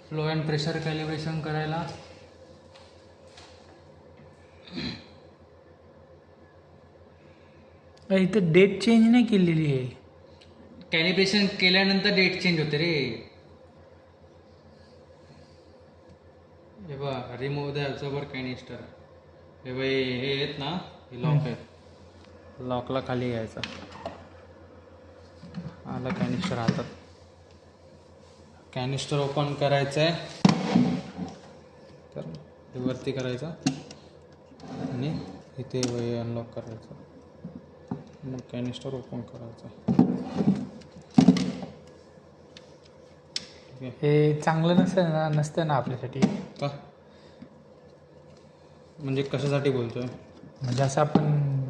Flow and pressure calibration करायला इथं date change नाही केलेली आहे. कॅलिब्रेशन केल्यानंतर डेट चेंज होते रे. हे बघ, रिमूव्ह द ॲब्झॉर्बर कॅनिस्टर. हे बघ, हे आहेत ना, हे लॉक आहेत. लॉकला खाली घ्यायचं, आला कॅनिस्टर हातात. कॅनिस्टर ओपन करायचं आहे, तर हे वरती करायचं आणि इथे अनलॉक करायचं, मग कॅनिस्टर ओपन करायचं. हे चांगलं नसतं ना आपल्यासाठी. का म्हणजे कशासाठी बोलतोय? म्हणजे असं आपण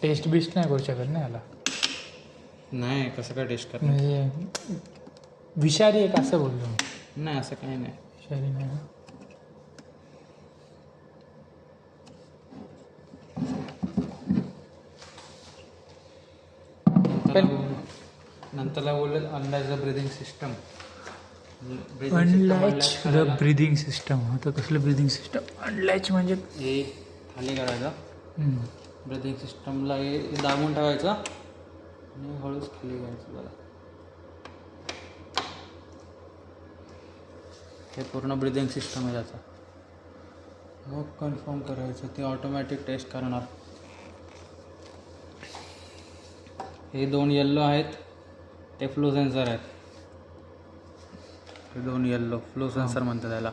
टेस्ट बिस्ट नाही करू शकत ना याला. नाही, कसं काय टेस्ट करणार? म्हणजे विषारी एक असं बोललो. नाही, असं काही नाही. विषारी नाही ना. नंतरला बोललं unlatch the breathing system. Unlatch the breathing system. आता कसलं ब्रिदिंग सिस्टम? अनलॅच म्हणजे हे खाली करायचं, ब्रिदिंग सिस्टमला हे दाबून ठेवायचं आणि हळूच खाली घ्यायचं. बघा, हे पूर्ण ब्रिदिंग सिस्टम आहे त्याचा. मग कन्फर्म करायचं, ते ऑटोमॅटिक टेस्ट करणार. हे 2 येल्लो आहेत, ते फ्लो सेन्सर आहेत. हे 2 येल्लो फ्लो सेन्सर म्हणतात त्याला.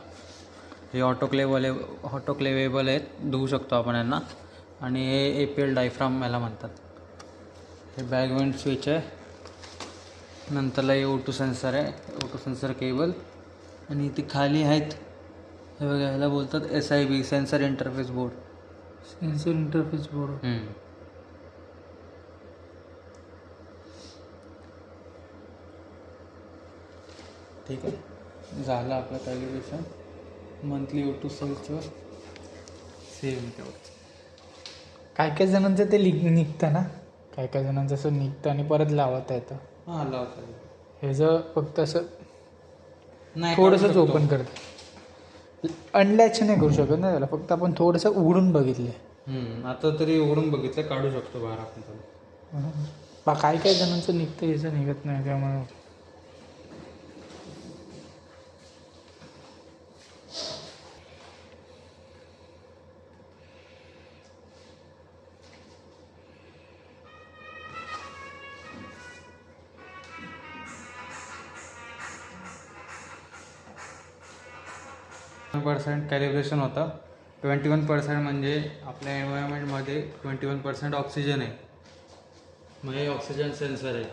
हे ऑटोक्लेवेबल आहेत, धुवू शकतो आपण यांना. आणि हे APL डायफ्राम याला म्हणतात. हे बॅक वेंट स्विच आहे. नंतरला हे O2 सेन्सर आहे, O2 सेन्सर केबल. आणि ती खाली आहेत, हे बघा, ह्याला बोलतात SIB, sensor interface board. Sensor interface board. ठीक आहे, झालं आपलं कॅलिब्रेशन. मंथली O2 सेल्सचं सेम तेवढं. काय जणांचं ते निघतं ना, काय जणांचं असं निघतं आणि परत लावता येतं. हां, लावता. हे जर फक्त असं नाही, थोडंसंच ओपन करतं. अनलॅच नाही करू शकत ना त्याला, फक्त आपण थोडंसं उघडून बघितले. आता तरी उघडून बघितलं, काढू शकतो बाहेर आपण त्याला. काय जणांचं निघतं, याचं निघत नाही. त्यामुळे % कॅलिब्रेशन होतं. 21% म्हणजे आपल्या एन्व्हायरमेंटमध्ये 21% ऑक्सिजन आहे. मग हे ऑक्सिजन सेन्सर आहे.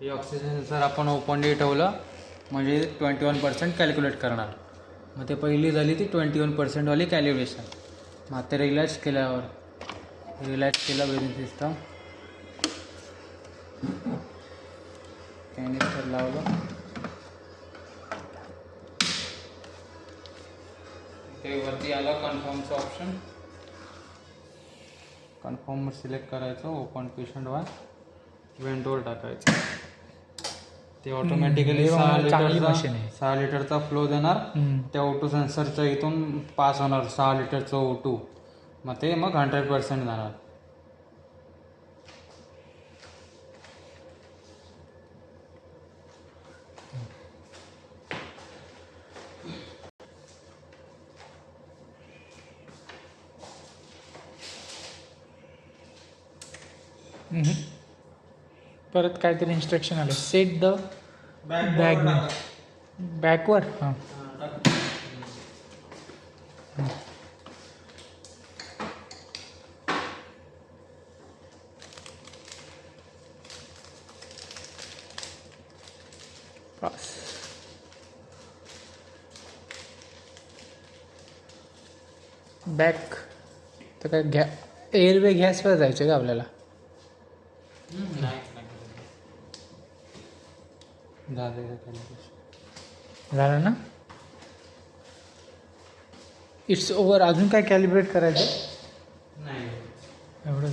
हे ऑक्सिजन सेन्सर आपण ओपनली ठेवलं म्हणजे 21% कॅल्क्युलेट करणार. मग ते पहिली झाली ती 21% वाली कॅलिब्रेशन. मग ते रिलॅक्स केल्यावर केलं ब्रीदिंग सिस्टम, कॅनिस्टर लावलं, ते वरती आलं कन्फर्मचं ऑप्शन. कन्फर्म सिलेक्ट करायचं, ओपन पेशंट वर वेंटवर टाकायचं. ते ऑटोमॅटिकली 6 लिटरचा फ्लो देणार. त्या O2 सेन्सरच्या इथून पास होणार 6 लिटरचं O2. मग ते 100% जाणार. परत काहीतरी इन्स्ट्रक्शन आलं, सेट द बॅकवर. हां, पास. बॅक तर काय एअरवे गॅसवर जायचं का आपल्याला? झालं ना, इट्स ओव्हर. अजून काय कॅलिब्रेट करायचं? नाही, एवढं.